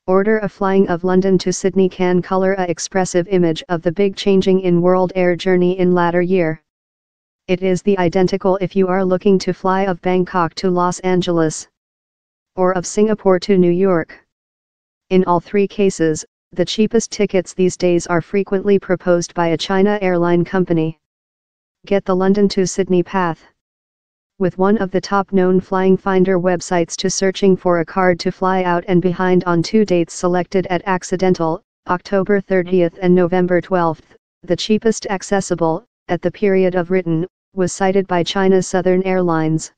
Order a flying of London to Sydney can color a expressive image of the big changing in world air journey in latter year. It is the identical if you are looking to fly of Bangkok to Los Angeles, or of Singapore to New York. In all three cases, the cheapest tickets these days are frequently proposed by a China airline company. Get the London to Sydney path. With one of the top-known flying finder websites to searching for a card to fly out and behind on two dates selected at accidental, October 30th and November 12th, the cheapest accessible, at the period of written, was cited by China Southern Airlines.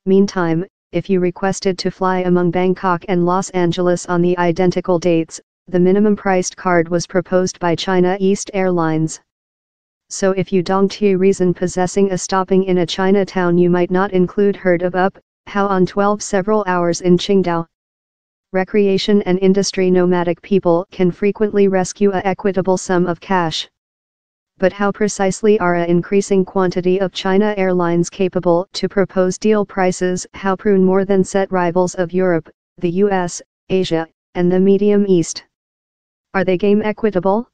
Meantime, if you requested to fly among Bangkok and Los Angeles on the identical dates, the minimum priced card was proposed by China East Airlines. So if you don't reason possessing a stopping in a Chinatown, you might not include heard of up, how on 12 several hours in Qingdao. Recreation and industry nomadic people can frequently rescue a equitable sum of cash. But how precisely are a increasing quantity of China airlines capable to propose deal prices? How prune more than set rivals of Europe, the US, Asia, and the Medium East? Are they game equitable?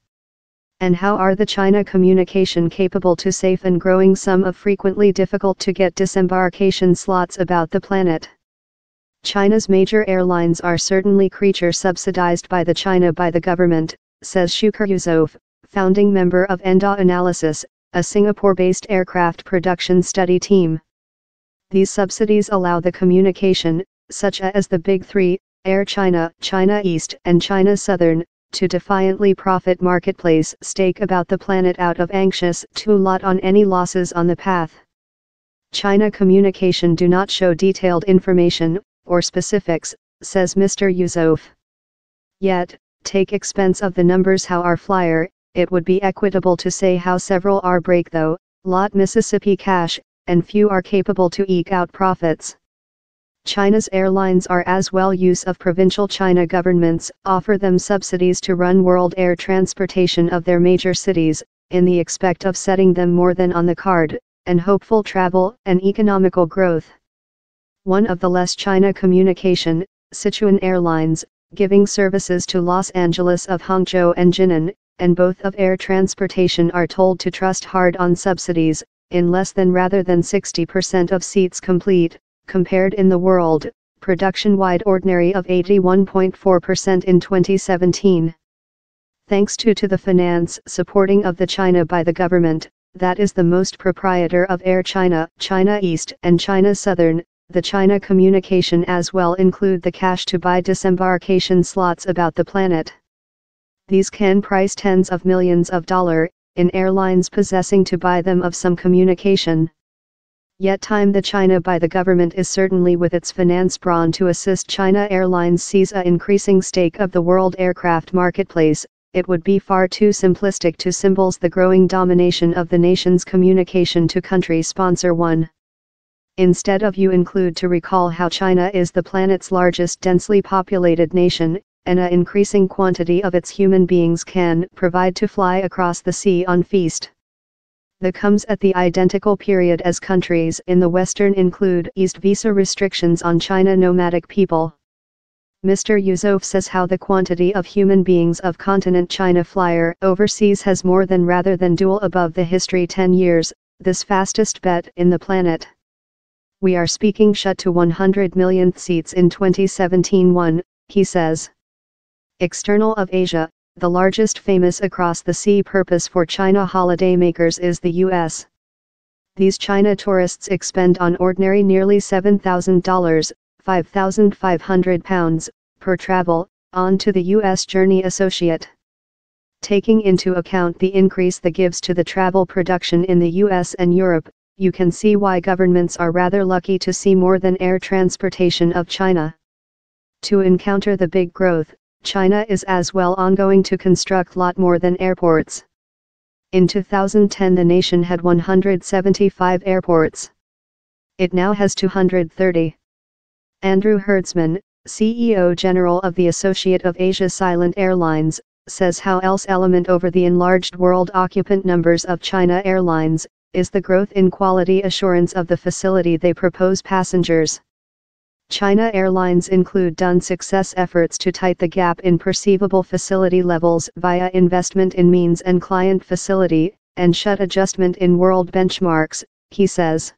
And how are the China communication capable to safe and growing sum of frequently difficult to get disembarkation slots about the planet? China's major airlines are certainly creature subsidized by the government, says Shukar Yusuf, founding member of ENDA Analysis, a Singapore-based aircraft production study team. These subsidies allow the communication, such as the Big Three, Air China, China East and China Southern, to defiantly profit marketplace stake about the planet out of anxious to lot on any losses on the path. China communication do not show detailed information, or specifics, says Mr. Yusuf. Yet, take expense of the numbers how are flyer, it would be equitable to say how several are break though, lot Mississippi cash, and few are capable to eke out profits. China's airlines are as well use of provincial China governments, offer them subsidies to run world air transportation of their major cities, in the expect of setting them more than on the card, and hopeful travel and economical growth. One of the less China communication, Sichuan Airlines, giving services to Los Angeles of Hangzhou and Jinan, and both of air transportation are told to trust hard on subsidies, in less than rather than 60% of seats complete. Compared in the world, production-wide ordinary of 81.4% in 2017. Thanks to the finance supporting of the China by the government, that is the most proprietor of Air China, China East and China Southern, the China communication as well include the cash to buy disembarkation slots about the planet. These can price tens of millions of dollars, in airlines possessing to buy them of some communication. Yet time the China by the government is certainly with its finance brawn to assist China Airlines seize a increasing stake of the world aircraft marketplace, it would be far too simplistic to symbols the growing domination of the nation's communication to country sponsor one. Instead of you include to recall how China is the planet's largest densely populated nation, and an increasing quantity of its human beings can provide to fly across the sea on feast. The comes at the identical period as countries in the Western include eased visa restrictions on China nomadic people. Mr. Yusuf says how the quantity of human beings of continent China flyer overseas has more than rather than dual above the history 10 years, this fastest bet in the planet. We are speaking shut to 100 million seats in 2017-1, he says. External of Asia, the largest famous across the sea purpose for China holidaymakers is the US. These China tourists expend on ordinary nearly $7,000, £5,500, per travel, on to the US journey associate. Taking into account the increase that gives to the travel production in the US and Europe, you can see why governments are rather lucky to see more than air transportation of China. To encounter the big growth, China is as well ongoing to construct lot more than airports. In 2010 the nation had 175 airports. It now has 230. Andrew Hertzman, CEO General of the Associate of Asia Silent Airlines, says how else element over the enlarged world occupant numbers of China Airlines, is the growth in quality assurance of the facility they propose passengers. China Airlines include done success efforts to tight the gap in perceivable facility levels via investment in means and client facility, and shut adjustment in world benchmarks, he says.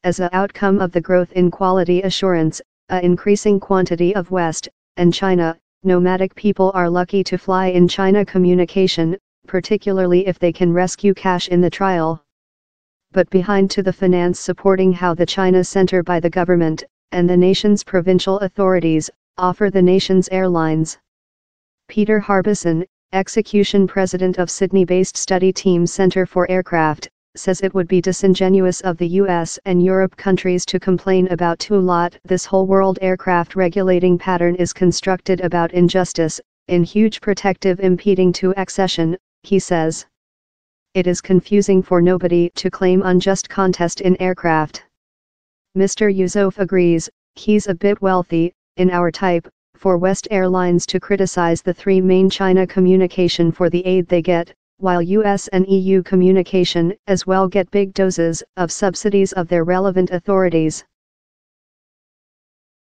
As a outcome of the growth in quality assurance, a increasing quantity of West and China nomadic people are lucky to fly in China communication, particularly if they can rescue cash in the trial. But behind to the finance supporting how the China Center by the government, and the nation's provincial authorities, offer the nation's airlines. Peter Harbison, execution president of Sydney-based study team Center for Aircraft, says it would be disingenuous of the US and Europe countries to complain about too lot. This whole world aircraft regulating pattern is constructed about injustice, in huge protective impeding to accession, he says. It is confusing for nobody to claim unjust contest in aircraft. Mr. Yusuf agrees, he's a bit wealthy, in our type, for West Airlines to criticize the three main China communication for the aid they get, while US and EU communication as well get big doses of subsidies of their relevant authorities.